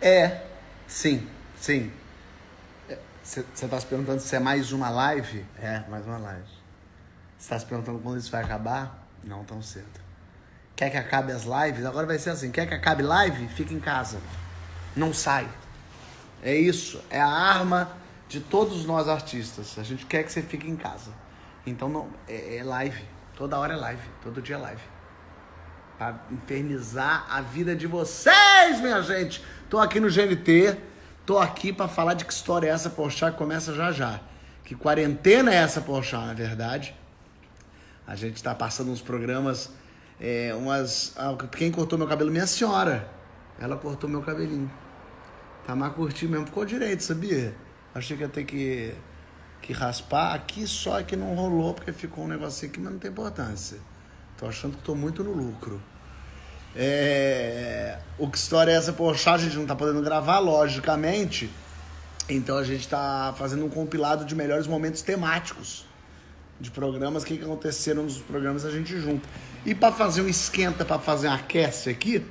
É, sim, sim. Você está se perguntando se é mais uma live? É, mais uma live. Você está se perguntando quando isso vai acabar? Não tão cedo. Quer que acabe as lives? Agora vai ser assim, quer que acabe live? Fica em casa. Não sai. É isso, é a arma de todos nós artistas. A gente quer que você fique em casa. Então não, é live. Toda hora é live, todo dia é live. Pra infernizar a vida de vocês, minha gente. Tô aqui no GNT, tô aqui pra falar de que história é essa, Porchat, que começa já já. Que quarentena é essa, Porchat, na verdade? A gente tá passando uns programas, quem cortou meu cabelo? Minha senhora. Ela cortou meu cabelinho. Tá mais curtinho mesmo, ficou direito, sabia? Achei que ia ter que raspar. Aqui só que não rolou, porque ficou um negocinho aqui, mas não tem importância. Tô achando que tô muito no lucro. O que história é essa? Poxa, a gente não tá podendo gravar, logicamente. Então a gente tá fazendo um compilado de melhores momentos temáticos de programas, que aconteceram nos programas, a gente junta. E pra fazer um esquenta, pra fazer um aquece aqui,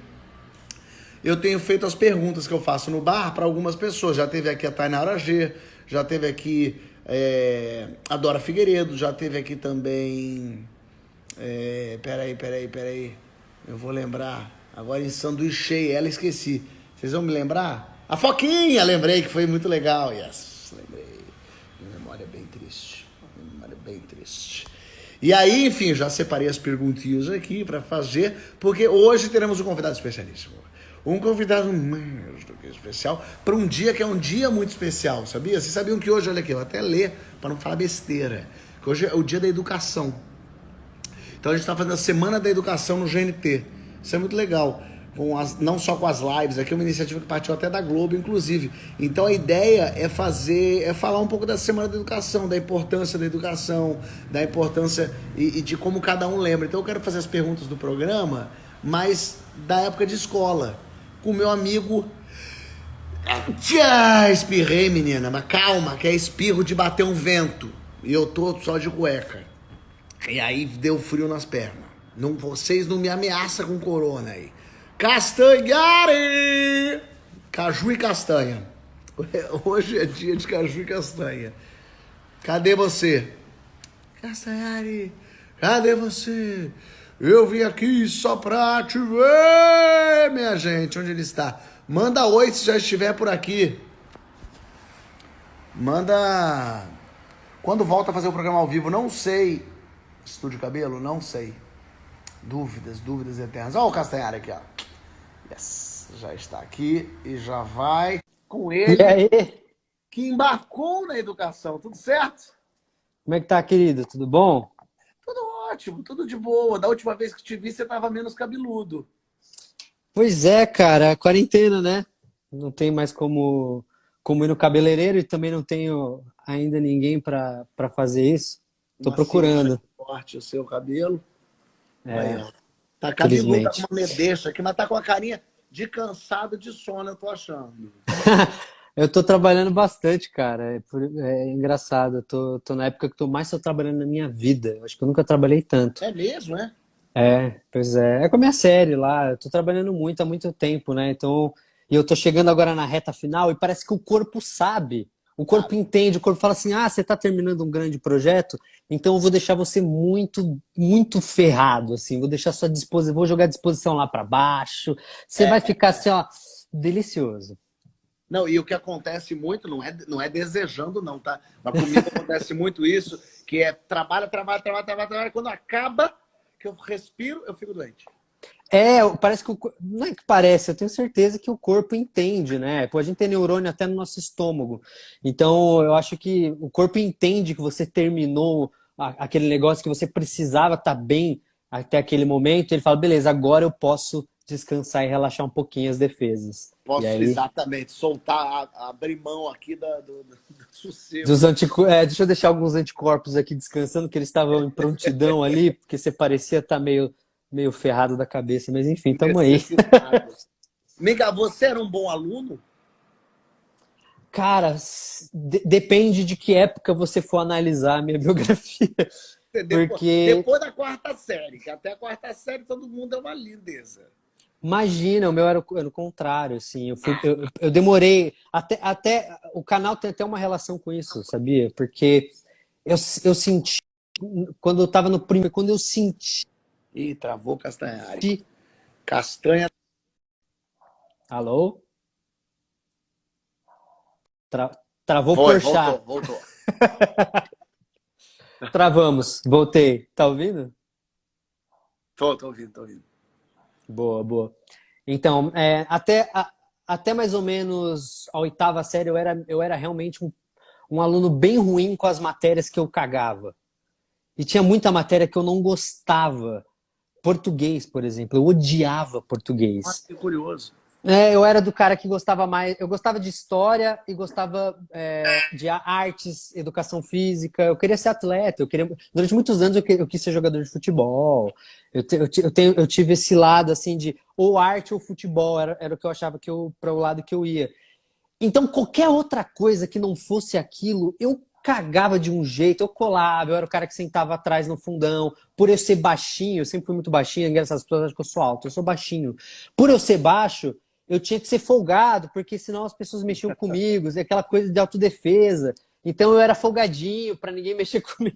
eu tenho feito as perguntas que eu faço no bar para algumas pessoas. Já teve aqui a Tainara G, já teve aqui a Dora Figueiredo, já teve aqui também... Peraí. Eu vou lembrar. Agora em Sanduíche, ela esqueci. Vocês vão me lembrar? A Foquinha, lembrei, que foi muito legal. Yes, lembrei. Minha memória é bem triste. Minha memória é bem triste. E aí, enfim, já separei as perguntinhas aqui para fazer, porque hoje teremos um convidado especialíssimo. Um convidado mais do que especial para um dia que é um dia muito especial, sabia? Vocês sabiam que hoje, olha aqui, eu vou até ler para não falar besteira, que hoje é o dia da educação. Então a gente está fazendo a Semana da Educação no GNT. Isso é muito legal. Não só com as lives, aqui é uma iniciativa que partiu até da Globo, inclusive. Então a ideia é falar um pouco da Semana da Educação, da importância da educação, da importância e de como cada um lembra. Então eu quero fazer as perguntas do programa, mas da época de escola, com o meu amigo... Espirrei, menina, mas calma, que é espirro de bater um vento. E eu tô só de cueca. E aí deu frio nas pernas. Não, vocês não me ameaçam com corona aí. Castanhari! Caju e castanha. Hoje é dia de caju e castanha. Cadê você? Castanhari, cadê você? Eu vim aqui só pra te ver, minha gente. Onde ele está? Manda oi se já estiver por aqui. Manda... Quando volta a fazer o programa ao vivo, não sei... Estúdio Cabelo? Não sei. Dúvidas eternas. Olha o Castanhari aqui, ó. Yes. Já está aqui e já vai com ele. E aí? Que embarcou na educação. Tudo certo? Como é que tá, querido? Tudo bom? Tudo ótimo, tudo de boa. Da última vez que te vi, você tava menos cabeludo. Pois é, cara, quarentena, né? Não tem mais como ir no cabeleireiro e também não tenho ainda ninguém pra fazer isso. Tô procurando. Forte o seu cabelo. Aí, ó. Tá cabeludo, tá com Felizmente. uma medecha aqui, mas tá com a carinha de cansado de sono, eu tô achando. Eu tô trabalhando bastante, cara. É engraçado. Eu tô na época que tô mais só trabalhando na minha vida. Eu acho que eu nunca trabalhei tanto. É mesmo, é? Pois é. É com a minha série lá. Eu tô trabalhando muito há muito tempo, né? Então, e eu tô chegando agora na reta final e parece que o corpo sabe. O corpo entende, o corpo fala assim: ah, você tá terminando um grande projeto, então eu vou deixar você muito, muito ferrado, assim. Vou deixar sua disposição, vou jogar a disposição lá pra baixo. Você vai ficar assim, ó, delicioso. Não, e o que acontece muito, não é desejando não, tá? Mas comigo acontece muito isso, que é trabalho, quando acaba, que eu respiro, eu fico doente. Parece que não é que parece, eu tenho certeza que o corpo entende, né? Pô, a gente tem neurônio até no nosso estômago. Então, eu acho que o corpo entende que você terminou aquele negócio que você precisava estar bem até aquele momento. Ele fala, beleza, agora eu posso descansar e relaxar um pouquinho as defesas. E Posso aí, exatamente soltar, abrir mão aqui do sossego. deixa eu deixar alguns anticorpos aqui descansando, que eles estavam em prontidão ali, porque você parecia estar meio ferrado da cabeça, mas enfim, tamo aí. Miga, você era um bom aluno? Cara, depende de que época você for analisar a minha biografia. Porque Depois da quarta série, que até a quarta série todo mundo é uma lindeza. Imagina, o meu era o contrário, assim. Eu demorei. Até o canal tem até uma relação com isso, sabia? Porque eu senti, quando eu tava no primeiro, quando eu senti. Ih, travou Castanhari. Castanha. Alô? Tra- Travou Foi, Porchat. voltou. Travamos, voltei. Tá ouvindo? Tô ouvindo. Boa, boa. Então, até mais ou menos a oitava série, eu era realmente um aluno bem ruim com as matérias que eu cagava. E tinha muita matéria que eu não gostava. Português, por exemplo, eu odiava Nossa, português. que curioso. Eu era do cara que gostava mais. Eu gostava de história e gostava de artes, educação física. Eu queria ser atleta. Durante muitos anos eu quis ser jogador de futebol. Eu tive esse lado assim de ou arte ou futebol. Era o que eu achava para o lado que eu ia. Então, qualquer outra coisa que não fosse aquilo, eu cagava de um jeito, eu colava, eu era o cara que sentava atrás no fundão. Por eu ser baixinho, eu sempre fui muito baixinho, engraçado, as pessoas acham que eu sou alto, eu sou baixinho. Por eu ser baixo, eu tinha que ser folgado, porque senão as pessoas mexiam comigo, aquela coisa de autodefesa. Então eu era folgadinho para ninguém mexer comigo.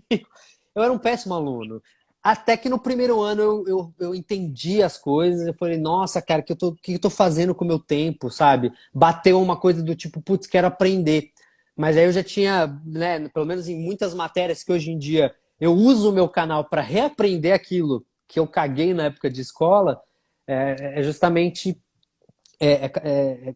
Eu era um péssimo aluno. Até que no primeiro ano eu entendi as coisas, eu falei, nossa, cara, que eu tô fazendo com o meu tempo, sabe? Bateu uma coisa do tipo, putz, quero aprender. Mas aí eu já tinha, né, pelo menos em muitas matérias que hoje em dia eu uso o meu canal para reaprender aquilo que eu caguei na época de escola, é justamente é, é, é-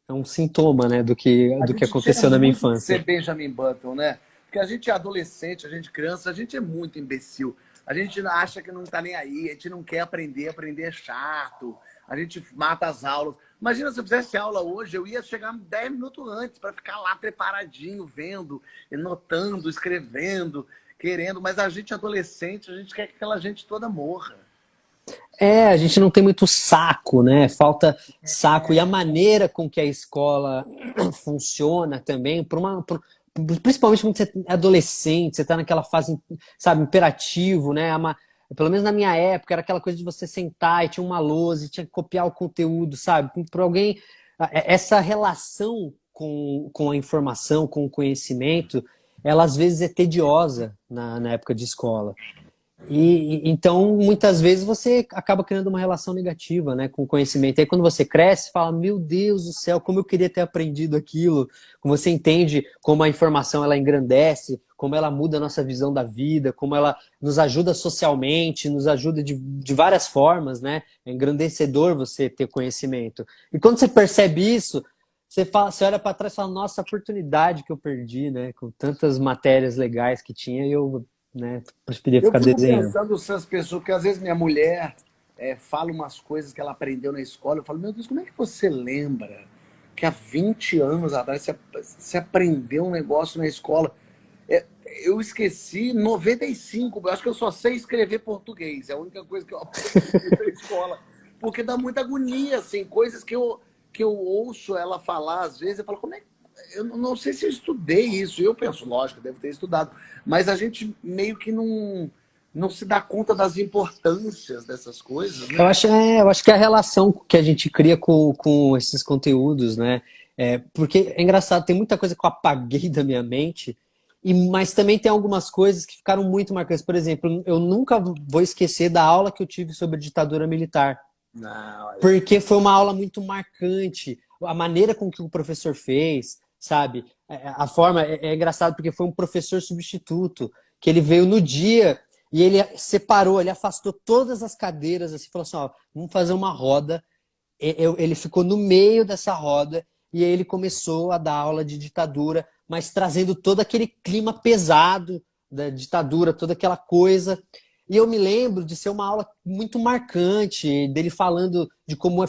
é um sintoma, né, do que, A do que gente tinha aconteceu na minha muito que infância. ser Benjamin Button, né? Porque a gente é adolescente, a gente é criança, a gente é muito imbecil. A gente acha que não tá nem aí, a gente não quer aprender é chato, a gente mata as aulas. Imagina se eu fizesse aula hoje, eu ia chegar 10 minutos antes para ficar lá preparadinho, vendo, anotando, escrevendo, querendo. Mas a gente adolescente, a gente quer que aquela gente toda morra. A gente não tem muito saco, né? Falta saco. E a maneira com que a escola funciona também, principalmente quando você é adolescente, você está naquela fase, sabe, imperativo, né? Pelo menos na minha época, era aquela coisa de você sentar e tinha uma lousa e tinha que copiar o conteúdo, sabe? Para alguém, essa relação com a informação, com o conhecimento, ela às vezes é tediosa na época de escola. Então, muitas vezes você acaba criando uma relação negativa, né, com o conhecimento. Aí, quando você cresce, fala: Meu Deus do céu, como eu queria ter aprendido aquilo. Como você entende como a informação ela engrandece, como ela muda a nossa visão da vida, como ela nos ajuda socialmente, nos ajuda de várias formas, né? É engrandecedor você ter conhecimento. E quando você percebe isso, você olha para trás e fala: Nossa, a oportunidade que eu perdi, né? Com tantas matérias legais que tinha, e eu, né, preferia Eu ficar fico desenhando. pensando nessas pessoas, porque às vezes minha mulher fala umas coisas que ela aprendeu na escola. Eu falo, meu Deus, como é que você lembra que há 20 anos atrás você aprendeu um negócio na escola? Eu esqueci 95, eu acho que eu só sei escrever português, é a única coisa que eu aprendi na escola. Porque dá muita agonia, assim, coisas que eu ouço ela falar às vezes, eu falo, como é que eu não sei se eu estudei isso. Eu penso, lógico, devo ter estudado. Mas a gente meio que não se dá conta das importâncias dessas coisas, né? Eu acho que é a relação que a gente cria com esses conteúdos, né? Porque é engraçado, tem muita coisa que eu apaguei da minha mente, mas também tem algumas coisas que ficaram muito marcantes. Por exemplo, eu nunca vou esquecer da aula que eu tive sobre ditadura militar. Não, olha. Porque foi uma aula muito marcante. A maneira com que o professor fez, sabe? A forma é engraçado porque foi um professor substituto que ele veio no dia e ele separou, ele afastou todas as cadeiras assim, falou assim, ó, vamos fazer uma roda. Ele ficou no meio dessa roda e aí ele começou a dar aula de ditadura, mas trazendo todo aquele clima pesado da ditadura, toda aquela coisa. E eu me lembro de ser uma aula muito marcante, dele falando de como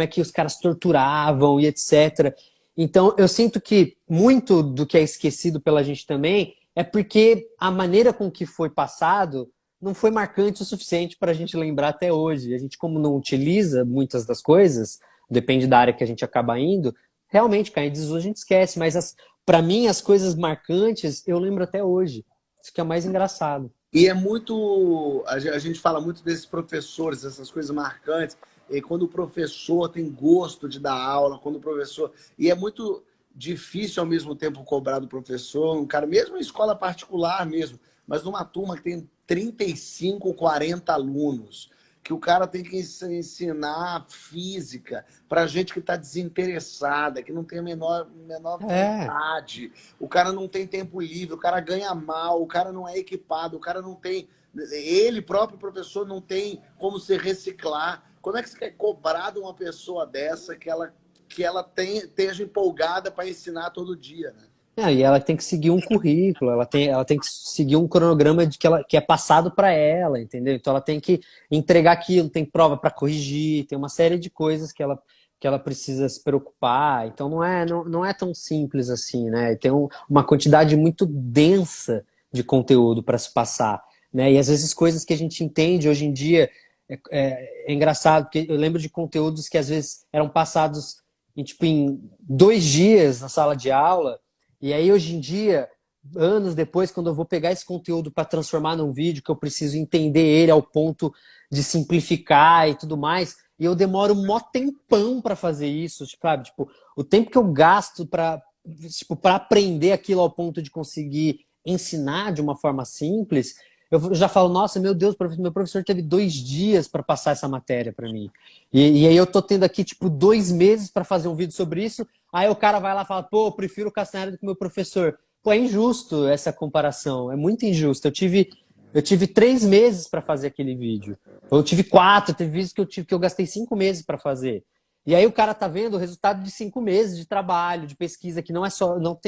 é que os caras torturavam e etc. Então, eu sinto que muito do que é esquecido pela gente também é porque a maneira com que foi passado não foi marcante o suficiente para a gente lembrar até hoje. A gente, como não utiliza muitas das coisas, depende da área que a gente acaba indo, realmente cai em desuso, a gente esquece. Mas, para mim, as coisas marcantes eu lembro até hoje. Isso que é mais engraçado. E é muito. A gente fala muito desses professores, essas coisas marcantes. e quando o professor tem gosto de dar aula, quando o professor... E é muito difícil, ao mesmo tempo, cobrar do professor, um cara, mesmo em escola particular mesmo, mas numa turma que tem 35, 40 alunos, que o cara tem que ensinar física para gente que está desinteressada, que não tem a menor É. vontade, o cara não tem tempo livre, o cara ganha mal, o cara não é equipado, o cara não tem... Ele próprio, professor, não tem como se reciclar. Como é que você quer cobrar de uma pessoa dessa esteja empolgada para ensinar todo dia, né? E ela tem que seguir um currículo, ela tem que seguir um cronograma que é passado para ela, entendeu? Então ela tem que entregar aquilo, tem prova para corrigir, tem uma série de coisas que ela precisa se preocupar. Então não é tão simples assim, né? Tem uma quantidade muito densa de conteúdo para se passar, né? E às vezes coisas que a gente entende hoje em dia é engraçado, porque eu lembro de conteúdos que às vezes eram passados em 2 dias na sala de aula. E aí, hoje em dia, anos depois, quando eu vou pegar esse conteúdo para transformar num vídeo, que eu preciso entender ele ao ponto de simplificar e tudo mais, e eu demoro um mó tempão para fazer isso, sabe? Tipo, o tempo que eu gasto para aprender aquilo ao ponto de conseguir ensinar de uma forma simples, eu já falo, nossa, meu Deus, meu professor teve 2 dias para passar essa matéria para mim. E aí eu tô tendo aqui, 2 meses para fazer um vídeo sobre isso. Aí o cara vai lá e fala, pô, eu prefiro o Castanheira do que o meu professor. Pô, é injusto essa comparação, é muito injusto. Eu tive 3 meses para fazer aquele vídeo. Eu tive 4, teve vídeos que eu gastei 5 meses para fazer. E aí o cara tá vendo o resultado de 5 meses de trabalho, de pesquisa, que não é só, não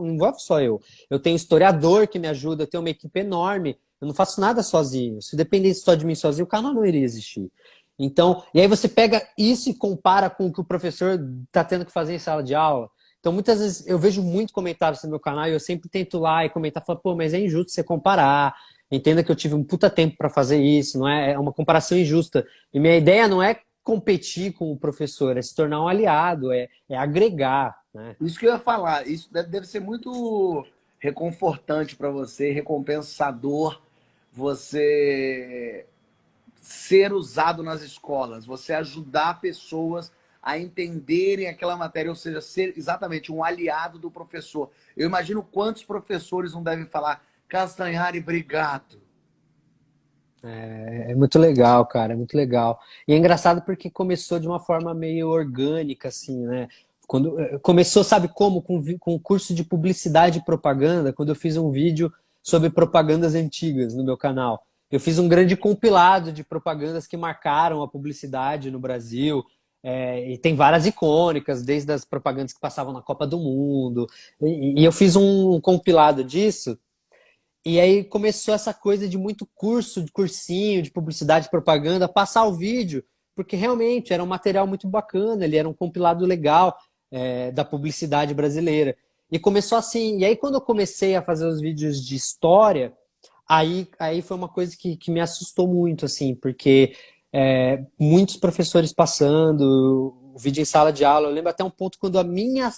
envolve só eu. Eu tenho historiador que me ajuda, eu tenho uma equipe enorme, eu não faço nada sozinho. Se dependesse só de mim sozinho, o canal não iria existir. Então, e aí você pega isso e compara com o que o professor está tendo que fazer em sala de aula. Então, muitas vezes eu vejo muito comentários no meu canal e eu sempre tento lá e comentar, falar, pô, mas é injusto você comparar. Entenda que eu tive um puta tempo para fazer isso, não é? É uma comparação injusta. E minha ideia não é competir com o professor, é se tornar um aliado, é agregar, né? Isso que eu ia falar, isso deve ser muito reconfortante para você, recompensador, você ser usado nas escolas, você ajudar pessoas a entenderem aquela matéria, ou seja, ser exatamente um aliado do professor. Eu imagino quantos professores não devem falar, Castanhari, obrigado. É muito legal, cara, é muito legal. E é engraçado porque começou de uma forma meio orgânica, assim, né? Quando começou, sabe como? Com o curso de publicidade e propaganda, quando eu fiz um vídeo sobre propagandas antigas no meu canal. Eu fiz um grande compilado de propagandas que marcaram a publicidade no Brasil. E tem várias icônicas, desde as propagandas que passavam na Copa do Mundo. E eu fiz um compilado disso. E aí começou essa coisa de muito curso, de cursinho, de publicidade e propaganda, passar o vídeo, porque realmente era um material muito bacana, ele era um compilado legal da publicidade brasileira. E começou assim, e aí quando eu comecei a fazer os vídeos de história, aí foi uma coisa que me assustou muito, assim, porque muitos professores passando, o vídeo em sala de aula, eu lembro até um ponto quando a minha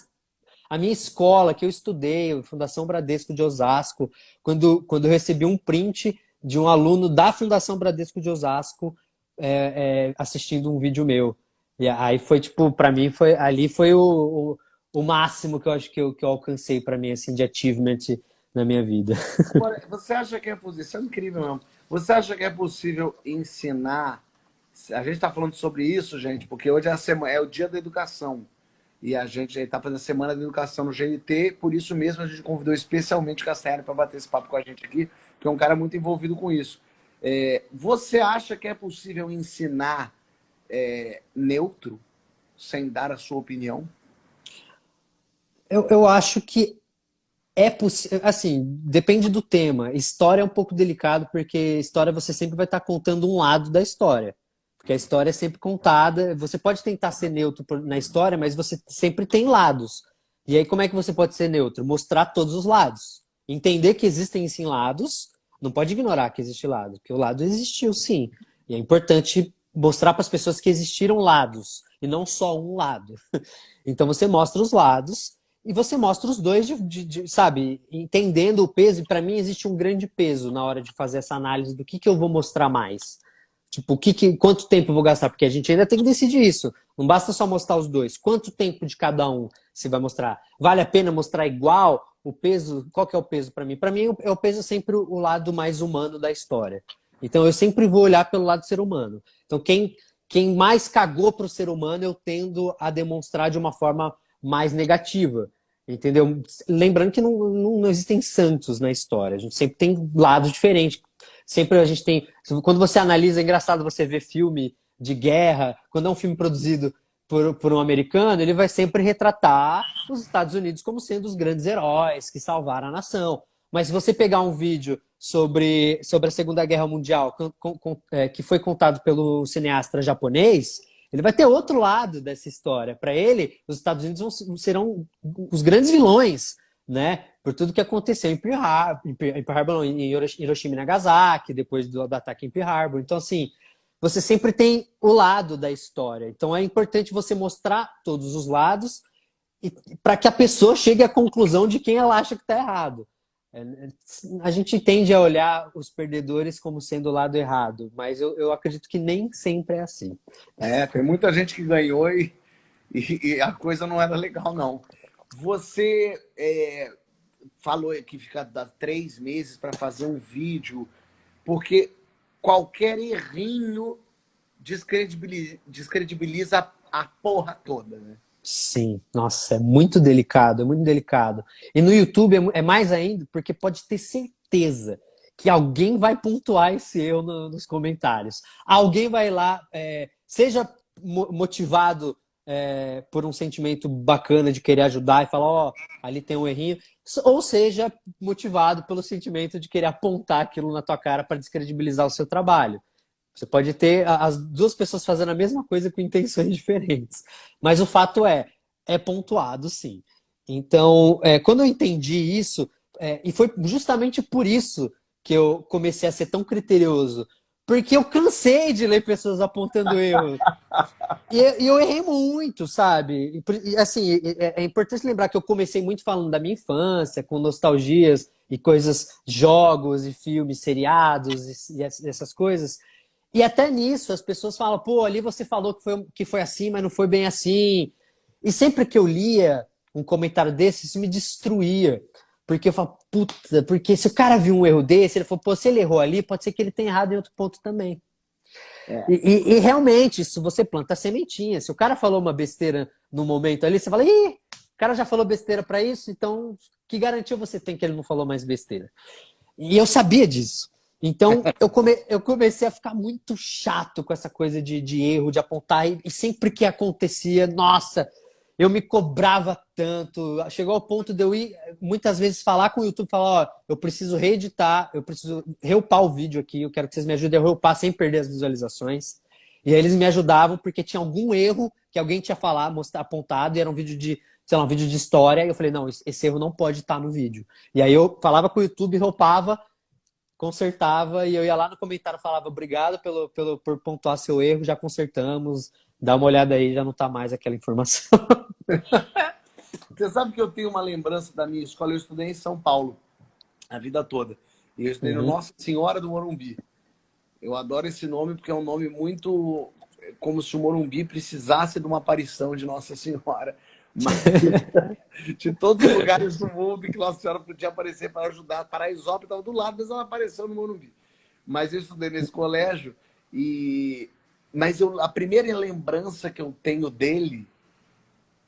escola, que eu estudei, a Fundação Bradesco de Osasco, quando eu recebi um print de um aluno da Fundação Bradesco de Osasco assistindo um vídeo meu. E aí foi, para mim, ali foi o máximo que eu acho que eu alcancei para mim, assim, de achievement na minha vida. Agora, você acha que é possível, isso é incrível mesmo, você acha que é possível ensinar, a gente está falando sobre isso, gente, porque hoje é o dia da educação, e a gente está fazendo a Semana da Educação no GNT, por isso mesmo a gente convidou especialmente o Castanheira para bater esse papo com a gente aqui, que é um cara muito envolvido com isso. Você acha que é possível ensinar neutro, sem dar a sua opinião? Eu acho que é possível, assim, depende do tema. História é um pouco delicado, porque história você sempre vai estar contando um lado da história. Porque a história é sempre contada. Você pode tentar ser neutro na história, mas você sempre tem lados. E aí, como é que você pode ser neutro? Mostrar todos os lados. Entender que existem sim lados. Não pode ignorar que existe lado, porque o lado existiu sim. E é importante mostrar para as pessoas que existiram lados, e não só um lado. Então você mostra os lados. E você mostra os dois, sabe, entendendo o peso. E para mim existe um grande peso na hora de fazer essa análise do que eu vou mostrar mais. Tipo, quanto tempo eu vou gastar? Porque a gente ainda tem que decidir isso. Não basta só mostrar os dois. Quanto tempo de cada um você vai mostrar? Vale a pena mostrar igual? O peso, qual que é o peso para mim? Para mim, eu peso sempre o lado mais humano da história. Então, eu sempre vou olhar pelo lado do ser humano. Então, quem mais cagou para o ser humano, eu tendo a demonstrar de uma forma mais negativa. Entendeu? Lembrando que não existem santos na história. A gente sempre tem lados diferentes. Sempre a gente tem. Quando você analisa, é engraçado você ver filme de guerra. Quando é um filme produzido por um americano, ele vai sempre retratar os Estados Unidos como sendo os grandes heróis que salvaram a nação. Mas se você pegar um vídeo sobre a Segunda Guerra Mundial, que foi contado pelo cineasta japonês, ele vai ter outro lado dessa história. Para ele, os Estados Unidos serão os grandes vilões, né? Por tudo que aconteceu em Pearl Harbor, não, em Hiroshima e Nagasaki, depois do ataque em Pearl Harbor. Então, assim, você sempre tem o lado da história. Então, é importante você mostrar todos os lados para que a pessoa chegue à conclusão de quem ela acha que está errado. A gente tende a olhar os perdedores como sendo o lado errado, mas eu acredito que nem sempre é assim. Tem muita gente que ganhou e a coisa não era legal, não. Você falou que fica 3 meses para fazer um vídeo, porque qualquer errinho descredibiliza a porra toda, né? Sim, nossa, é muito delicado, é muito delicado. E no YouTube é mais ainda, porque pode ter certeza que alguém vai pontuar esse erro nos comentários. Alguém vai lá, seja motivado por um sentimento bacana de querer ajudar e falar, ó, ali tem um errinho, ou seja motivado pelo sentimento de querer apontar aquilo na tua cara para descredibilizar o seu trabalho. Você pode ter as duas pessoas fazendo a mesma coisa com intenções diferentes. Mas o fato é pontuado, sim. Então, quando eu entendi isso, e foi justamente por isso que eu comecei a ser tão criterioso, porque eu cansei de ler pessoas apontando erros. E eu errei muito, sabe? E, assim, é importante lembrar que eu comecei muito falando da minha infância, com nostalgias e coisas, jogos e filmes, seriados e essas coisas. E até nisso as pessoas falam, pô, ali você falou que foi assim, mas não foi bem assim. E sempre que eu lia um comentário desse, isso me destruía. Porque eu falo, puta, porque se o cara viu um erro desse, ele falou, pô, se ele errou ali, pode ser que ele tenha errado em outro ponto também. E realmente, se você planta a sementinha, se o cara falou uma besteira no momento ali, você fala, ih, o cara já falou besteira pra isso, então que garantia você tem que ele não falou mais besteira? E eu sabia disso. Então, eu comecei a ficar muito chato com essa coisa de erro, de apontar. E sempre que acontecia, nossa, eu me cobrava tanto. Chegou ao ponto de eu ir, muitas vezes, falar com o YouTube, falar, ó, eu preciso reeditar, eu preciso reupar o vídeo aqui, eu quero que vocês me ajudem a reupar sem perder as visualizações. E aí eles me ajudavam porque tinha algum erro que alguém tinha falado, apontado, e era um vídeo de, sei lá, um vídeo de história, e eu falei, não, esse erro não pode estar no vídeo. E aí eu falava com o YouTube, reupava, consertava e eu ia lá no comentário e falava obrigado por pontuar seu erro, já consertamos, dá uma olhada aí, já não tá mais aquela informação. Você sabe que eu tenho uma lembrança da minha escola, eu estudei em São Paulo a vida toda. E eu estudei no Nossa Senhora do Morumbi. Eu adoro esse nome porque é um nome muito como se o Morumbi precisasse de uma aparição de Nossa Senhora. Mas de todos os lugares do mundo que Nossa Senhora podia aparecer para ajudar. Paraisópolis estava do lado, mas ela apareceu no Morumbi. Mas eu estudei nesse colégio mas a primeira lembrança que eu tenho dele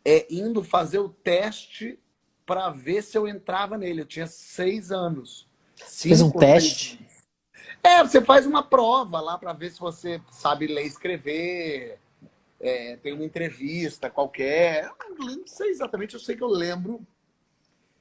é indo fazer o teste para ver se eu entrava nele. Eu tinha 6 anos. Você fez um teste? Você faz uma prova lá para ver se você sabe ler e escrever. Tem uma entrevista qualquer. Eu não sei exatamente, eu sei que eu lembro.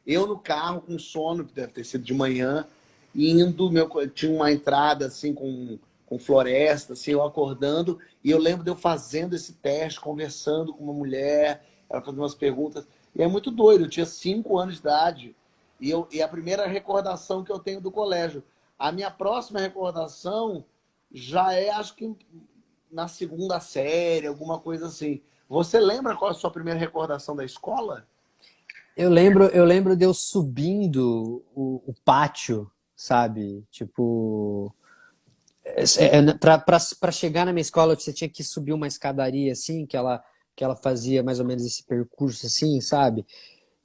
Eu no carro, com sono, que deve ter sido de manhã, indo, tinha uma entrada assim com floresta, assim, eu acordando, e eu lembro de eu fazendo esse teste, conversando com uma mulher, ela fazendo umas perguntas, e é muito doido, eu tinha 5 anos de idade, e a primeira recordação que eu tenho do colégio. A minha próxima recordação já acho que na 2ª série, alguma coisa assim. Você lembra qual é a sua primeira recordação da escola? Eu lembro de eu subindo o pátio, sabe? Tipo, Para chegar na minha escola, você tinha que subir uma escadaria assim, que ela fazia mais ou menos esse percurso assim, sabe?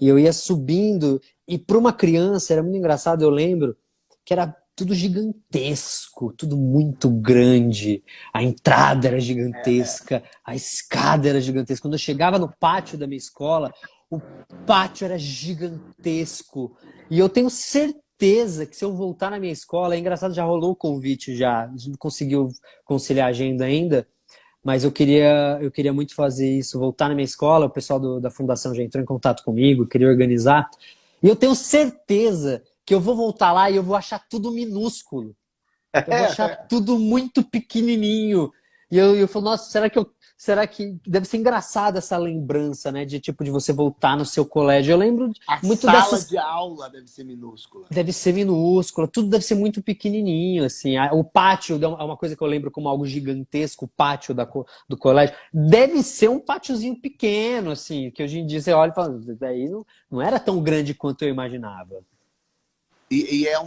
E eu ia subindo, e para uma criança era muito engraçado, eu lembro que era tudo gigantesco, tudo muito grande. A entrada era gigantesca, a escada era gigantesca. Quando eu chegava no pátio da minha escola, o pátio era gigantesco. E eu tenho certeza que se eu voltar na minha escola, é engraçado, já rolou o convite já, a gente não conseguiu conciliar a agenda ainda, mas eu queria muito fazer isso, voltar na minha escola, o pessoal da fundação já entrou em contato comigo, queria organizar. E eu tenho certeza que eu vou voltar lá e eu vou achar tudo minúsculo. Eu vou achar tudo muito pequenininho. E eu falo, nossa, será que deve ser engraçada essa lembrança, né, de tipo de você voltar no seu colégio. Eu lembro A muito sala dessas. de aula deve ser minúscula. Deve ser minúscula, tudo deve ser muito pequenininho, assim. O pátio é uma coisa que eu lembro como algo gigantesco, o pátio do colégio. Deve ser um pátiozinho pequeno, assim, que hoje em dia você olha e fala, daí não era tão grande quanto eu imaginava. É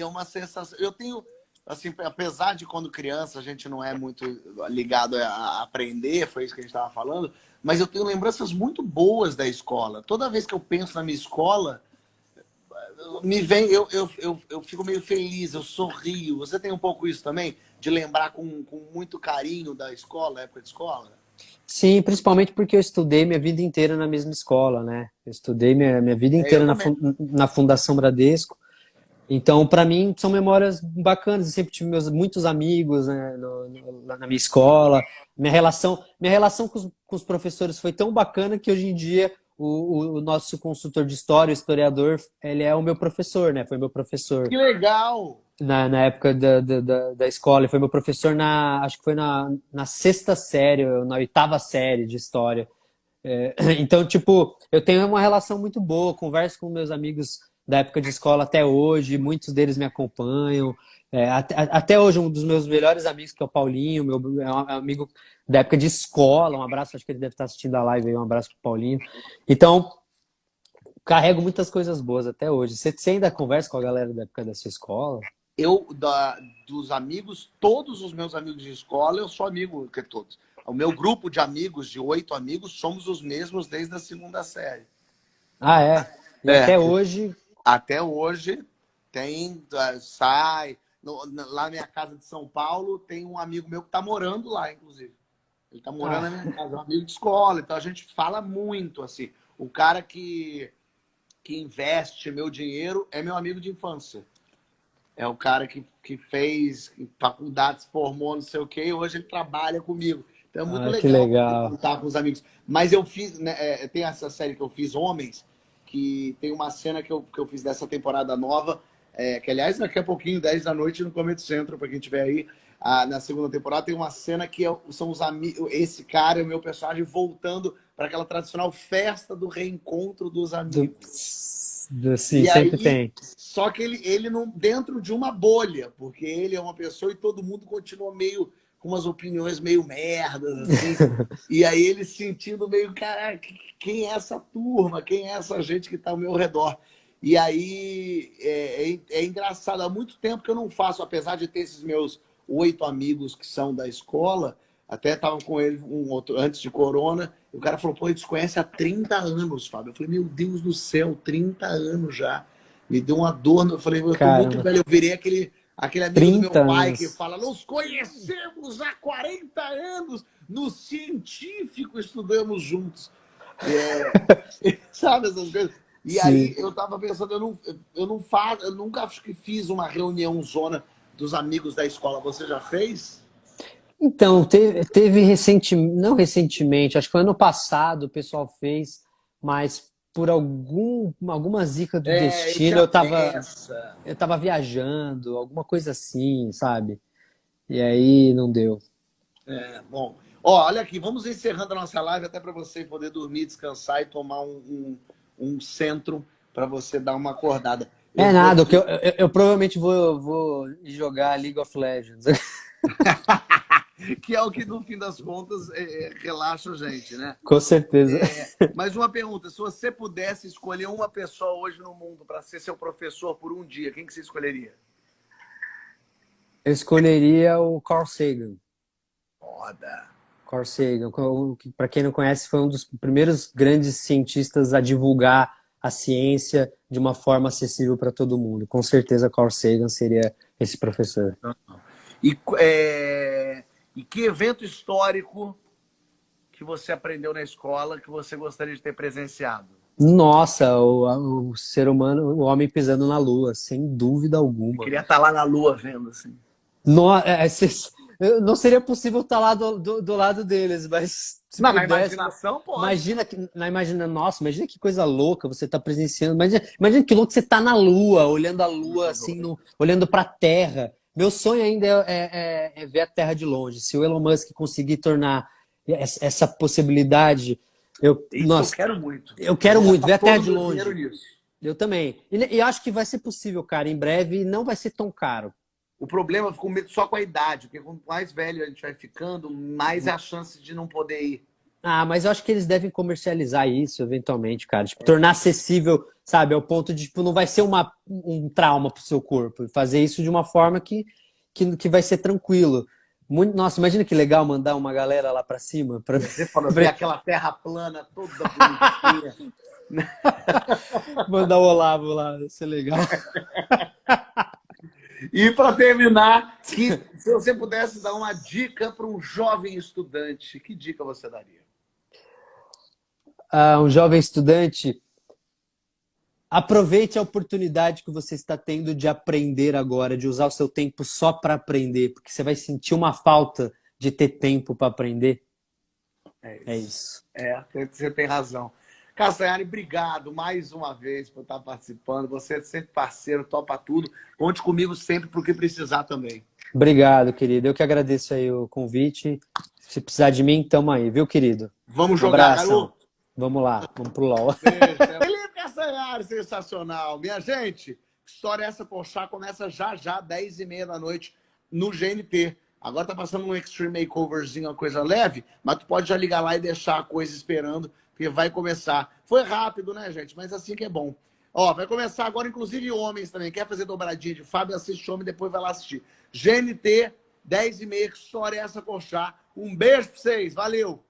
uma sensação. Eu tenho, assim, apesar de quando criança a gente não é muito ligado a aprender, foi isso que a gente estava falando, mas eu tenho lembranças muito boas da escola. Toda vez que eu penso na minha escola, me vem, eu fico meio feliz, eu sorrio. Você tem um pouco isso também? De lembrar com muito carinho da escola, época de escola? Sim, principalmente porque eu estudei minha vida inteira na mesma escola, né? Eu estudei minha vida É, eu inteira também. na Fundação Bradesco. Então, para mim, são memórias bacanas. Eu sempre tive muitos amigos, né, na minha escola. Minha relação com os professores foi tão bacana que hoje em dia o nosso consultor de história, o historiador, ele é o meu professor, né? Foi meu professor Que legal! na época da escola. Ele foi meu professor acho que foi na sexta série, na oitava série de história. Então, tipo, eu tenho uma relação muito boa, converso com meus amigos da época de escola até hoje, muitos deles me acompanham. Até hoje, um dos meus melhores amigos, que é o Paulinho, é um amigo da época de escola, um abraço, acho que ele deve estar assistindo a live aí, um abraço pro Paulinho. Então, carrego muitas coisas boas até hoje. Você ainda conversa com a galera da época da sua escola? Dos amigos, todos os meus amigos de escola, eu sou amigo, que todos. O meu grupo de amigos, de 8 amigos, somos os mesmos desde a segunda série. Ah, é? E É, até hoje. até hoje tem, sai. Lá na minha casa de São Paulo, tem um amigo meu que está morando lá, inclusive. Ele está morando na minha Ah, casa, é um amigo de escola. Então a gente fala muito, assim. O cara que investe meu dinheiro é meu amigo de infância. É o cara que fez faculdade, se formou, não sei o quê, e hoje ele trabalha comigo. Então é muito que legal poder legal. contar com os amigos. Mas eu fiz, né, tem essa série que eu fiz, Homens, que tem uma cena que eu fiz dessa temporada nova, que aliás daqui a pouquinho, 10 da noite, no Comedy Central, para quem estiver aí, na segunda temporada, tem uma cena que são os amigos, esse cara e o meu personagem voltando para aquela tradicional festa do reencontro dos Do, amigos. sim, E sempre aí, tem. só que ele não dentro de uma bolha, porque ele é uma pessoa e todo mundo continua meio com umas opiniões meio merdas, assim. E aí ele se sentindo meio, cara, quem é essa turma? Quem é essa gente que está ao meu redor? E aí é engraçado, há muito tempo que eu não faço, apesar de ter esses meus 8 amigos que são da escola, até estavam com ele um outro antes de Corona. O cara falou, pô, a gente se conhece há 30 anos, Fábio. Eu falei, meu Deus do céu, 30 anos já. Me deu uma dor. Eu falei, eu tô muito Caramba, velho. Eu virei aquele amigo do meu 30 pai que anos. fala, nos conhecemos há 40 anos. No científico estudamos juntos. Sabe essas coisas? E aí Sim. eu tava pensando, eu não faço, eu nunca acho que fiz uma reunião zona dos amigos da escola. Você já fez? Então, teve recentemente, não recentemente, acho que foi ano passado, o pessoal fez, mas por alguma zica do É, destino, tinha pressa. eu tava viajando, alguma coisa assim, sabe? E aí não deu. Bom, ó, olha aqui, vamos encerrando a nossa live até para você poder dormir, descansar e tomar um centro para você dar uma acordada. Eu É vou nada, o que te... eu provavelmente vou jogar League of Legends. que é o que no fim das contas relaxa a gente, né? Com certeza. Mas uma pergunta, se você pudesse escolher uma pessoa hoje no mundo para ser seu professor por um dia, quem que você escolheria? Eu escolheria o Carl Sagan. Foda. Carl Sagan, para quem não conhece, foi um dos primeiros grandes cientistas a divulgar a ciência de uma forma acessível para todo mundo. Com certeza, Carl Sagan seria esse professor. E, e que evento histórico que você aprendeu na escola que você gostaria de ter presenciado? Nossa, o ser humano, o homem pisando na Lua, sem dúvida Eu alguma. queria estar lá na Lua vendo, assim. Não seria possível estar lá do lado deles, mas se Não, na pudesse. imaginação pode. Imagina que, nossa, imagina que coisa louca você tá presenciando. Imagina que louco você tá na Lua, olhando a Lua assim, olhando para a Terra. Meu sonho ainda é ver a Terra de longe. Se o Elon Musk conseguir tornar essa possibilidade, Isso eu quero muito. eu quero muito ver a Terra de Todo o longe. dinheiro nisso. Eu também. E acho que vai ser possível, cara. Em breve não vai ser tão caro. O problema fica com medo só com a idade, porque quanto mais velho a gente vai ficando, mais é a chance de não poder ir. Ah, mas eu acho que eles devem comercializar isso eventualmente, cara. Tipo, tornar acessível, sabe, ao ponto de, tipo, não vai ser um trauma pro seu corpo. Fazer isso de uma forma que vai ser tranquilo. Nossa, imagina que legal mandar uma galera lá pra cima. Você falou, ver aquela terra plana toda bonitinha. Mandar o Olavo lá, vai ser legal. E para terminar, se você pudesse dar uma dica para um jovem estudante, que dica você daria? Um jovem estudante, aproveite a oportunidade que você está tendo de aprender agora, de usar o seu tempo só para aprender, porque você vai sentir uma falta de ter tempo para aprender. É isso. Você tem razão. Castanhari, obrigado mais uma vez por estar participando. Você é sempre parceiro, topa tudo. Conte comigo sempre para o que precisar também. Obrigado, querido. Eu que agradeço aí o convite. Se precisar de mim, tamo aí, viu, querido? Vamos jogar, abraço. garoto. Vamos lá, vamos pro LOL. Felipe Castanhari, sensacional. Minha gente, História Essa Porchat começa já, 10h30 da noite, no GNT. Agora tá passando um Extreme Makeoverzinho, uma coisa leve, mas tu pode já ligar lá e deixar a coisa esperando, porque vai começar. Foi rápido, né, gente? Mas assim que é bom. Ó, vai começar agora, inclusive, homens também. Quer fazer dobradinha de Fábio, assiste homem, depois vai lá assistir. GNT, 10h30, História Essa Porchat. Um beijo pra vocês, valeu!